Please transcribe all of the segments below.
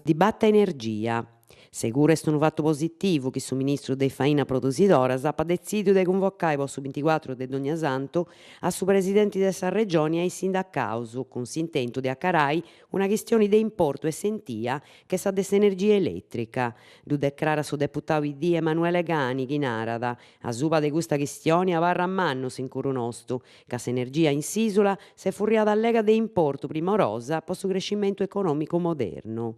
Dibatta energia. Seguro è un fatto positivo che il ministro de Faina Prodosidora ha deciso di convocare il 24 di Dogna Santo a su presidenti della regione e ai sindacausu, con s'intento di accarai una questione di importo e sentia che sa dell'energia elettrica. Lo declara su deputato ID Emanuele Gani, che narada, a suba di questa questione a varra a manno in curu nostro, che s'energia in s'isola se furriata allega di importo primorosa per su crescimento economico moderno.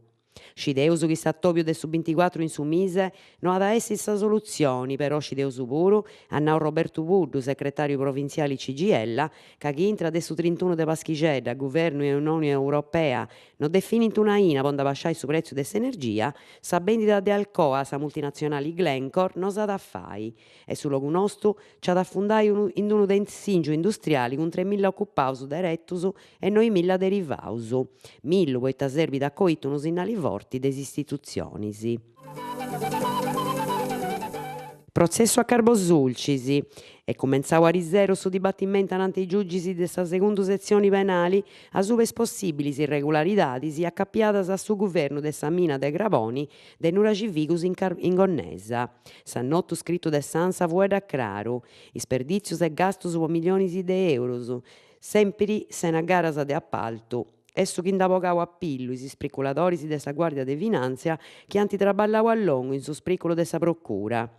Scideus chi sta topio de su 24 in su mise non ad essere sa soluzioni, però scideus puru a nau Roberto Buddu, segretario provinciale CGL, che chi intra de su 31 de Paschicedda, governo e Unione Europea, non definit una ina ponda bassare su prezzo dell'energia, sa vendita de Alcoa, sa multinazionale Glencore, non sa da fai. E su logu nostru c'ha da fundare in uno de singio industriali con 3.000 occupaus direttus e 9.000 derivaus. 1.000 poita servi da coitu unos innali forti des istituzionis. Processo a Carbosulcis. È cominciato a risero su dibattimento ante i giudici de sa seconda sezione penali a subes possibili irregolaridades accappiadas a su governo de sa mina de Gravoni de Nura Civicus in Gonnesa. S'annotto scritto de Sansa fueda claro, isperdizios e gastos po milioni de euros, sempre sena garas de appalto. Esso chi indabogau a pillu is spriculadoris de sa Guardia de Finanza chi anti traballau a longo in su spricolo de sa Procura.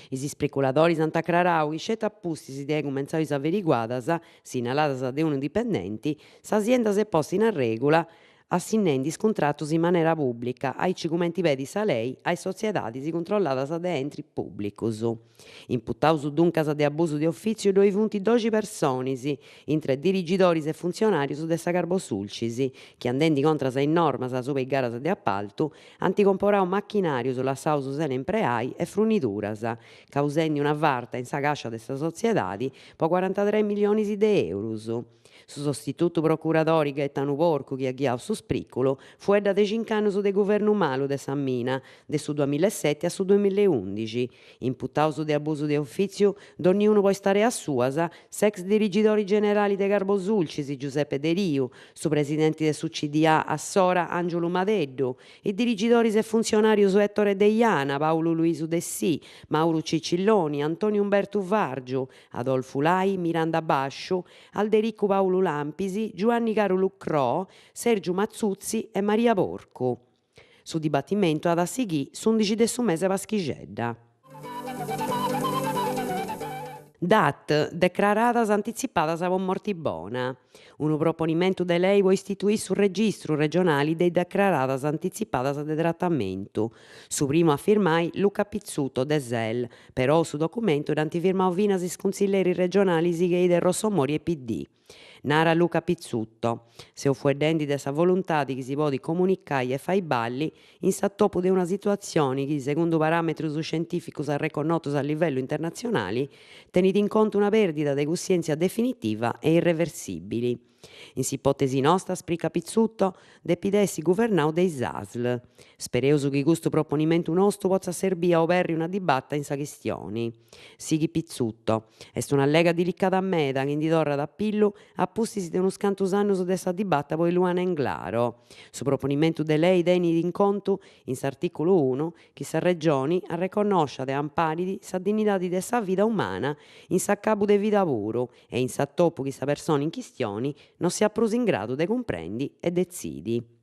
Is ispeculadores ant acrarau chi sceta appustis de cumenzadas averiguadas, sinaladas de un dipendenti, s'azienda s'est posta in regola assinnende is contrattos in maniera pubblica, ai cigumenti pedi sa lei, ai sociedades controlladas de entri pubblicus. Imputaus duncas de abusu de officio doi funti 12 persones, intre dirigidores e funzionarios de sa Carbosulcis, chi andende contra sa normas sobre i garas de appalto, ant comporau macchinarios lassaus sene impreai e fruniduras, causende una varta in sa cascia de sa sociedade po 43 milioni de euros. Su sostituto procuradore Gaetano Porcu, chi ha ghiau su spricolo, fuedda de 5 annos de governo malu de sa mina, de su 2007 a su 2011. Imputaus de abusu de officio, donniuno può stare a suas, s'ex dirigidori generali de Carbosulcis, Giuseppe De Riu, su presidente de su CDA a Sora Angelo Madeddu, i dirigidori e funzionarios Ettore Deiana, Paolo Luisu Dessì, Mauro Cicilloni, Antonio Umberto Vargio, Adolfo Lai, Miranda Bascio, Alderico Paolo Lampisi, Giovanni Caro Lucrò, Sergio Mazzuzzi e Maria Porco. Su dibattimento ad assighi s'11 de su mese Paschicedda. DAT, declaradas anticipadas a Mortibona. Un proponimento de lei può istituire sul registro regionale dei declaradas anticipadas de trattamento. Su primo a firmare Luca Pizzuto de Sel, però su documento d'antifirmao finas is consiglieri regionali Sighei del Rossomori e PD. Nara Luca Pizzutto, se fuedendi de sa volontà di chi si può comunicare e fai balli in s'attopo di una situazione che secondo parametri scientifici riconosciuti a livello internazionale teniti in conto una perdita di coscienza definitiva e irreversibili. In s'ipotesi nostra, sprica Pizzutto, depidessi governau dei SASL. Spereus che questo proponimento nostro possa servire a operri una dibatta in sa questione. Sighi Pizzutto, est una lega delicata a meda che in torra d'appillo appustisi de unos cantus annos de sa dibatta poi luana in claro. Su proponimento de lei deni in conto in s'articolo 1 che sa regioni a riconoscere e amparidi sa dignità de sa vita umana in s'accabu de vita puro e in s'attopo che sa persona in questione non sia prus in grado de comprendi e decidi.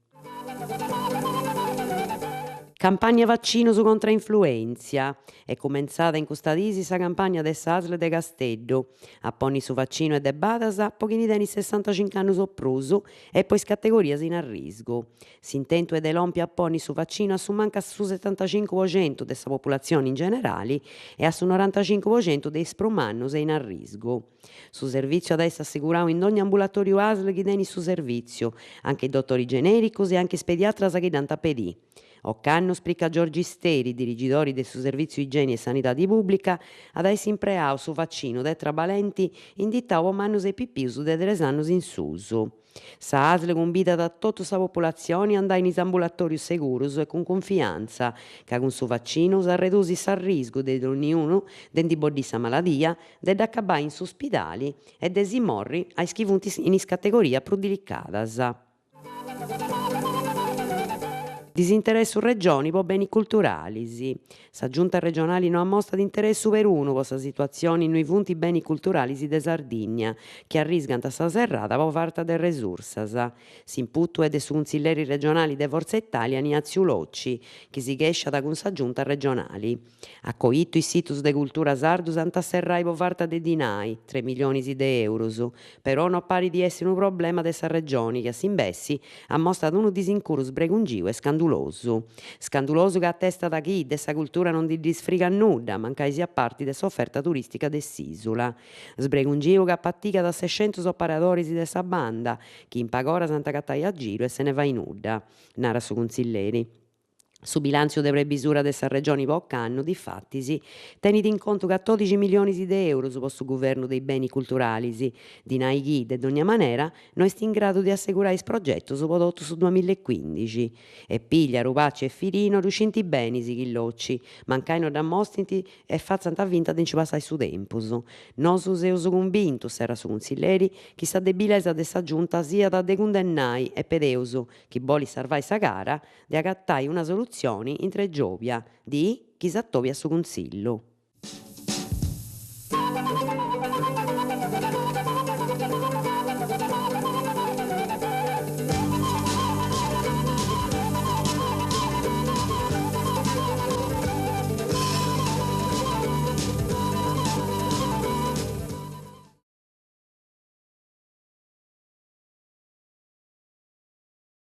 Campagna vaccino su contra influenzia. È cominciata in questa disi sa campagna de Sasle de Casteddu. Apponi su vaccino e de badas, pochini teni 65 anni o prusu e poi categorias in arrisco. S'intento è de l'ompi apponi su vaccino a su manca su 75% de sa popolazione in generale e a su 95% dei sprumannus e in arrisco. Su servizio ad essere assicurato in ogni ambulatorio ASL che teni su servizio, anche i dottori genericos e anche i pediatras che danta pedì. Occanno splica Giorgi Steri, dirigidori del suo servizio igiene e sanità di pubblica, ad essere impreato su vaccino tetravalenti indittau mannus e pipius de 3 annos in susu. Sa ASL cumbitat a tota sa popolazione a andare in ambulatorius segurus e con confianza, ca con su vaccino sa redusi sa riscu de donniunu de boddì sa maladia, de d'accabare in s'ospidali e de si morri a chi funt in is categorias prus delicadas. Disinteressu regioni pro beni culturalis. Sa giunta regionale non ha mostra di interessu perunu pro sa situazione in cui funt i beni culturalis de Sardigna, che arriscant a sa serrada pro falta de resursas. S'imputu è de su consiglieri regionali de Forza Italia Niazziu Locci, chi si chesciat cun sa giunta regionali. A coitto i situs de cultura sardus ant a serrai pro falta de dinai, 3 milioni de euros, però non pari di essere un problema de sa regione, che a s'imbessi ha mostrato unu disincuru sbregungiu e scandulosu. Scandulosu che attesta da chi de sa cultura non di disfriga nudda, mancai sia parti de s'offerta turistica de s'isula. Sbregungiu che appattica da 600 operatori de sa banda, chi in pagora s'ant cattai a giro e se ne va in nudda, narat su consiglieri. Su bilanzio de previsura de sa regione pro c'annu, diffattisi, tenit in conto 14 milioni de euros pro su governo dei beni culturalis, dinai chi, de d'ogna manera, non est in grado di assicurare is progettos pro totu su 2015. E piglia, Rupacci e Firino riuscint bene chi locci, mancai non d'ammostrint e fazzant vinta de nci passare su tempus. Nosus seus cunvintus, serra su consiglieri, chi sa debilesa de sa giunta siat de cundennare e pedeus, chi bolit sarvare sa cara, de agattai una soluzione intre giovia di chi s'attovi a su Consillu.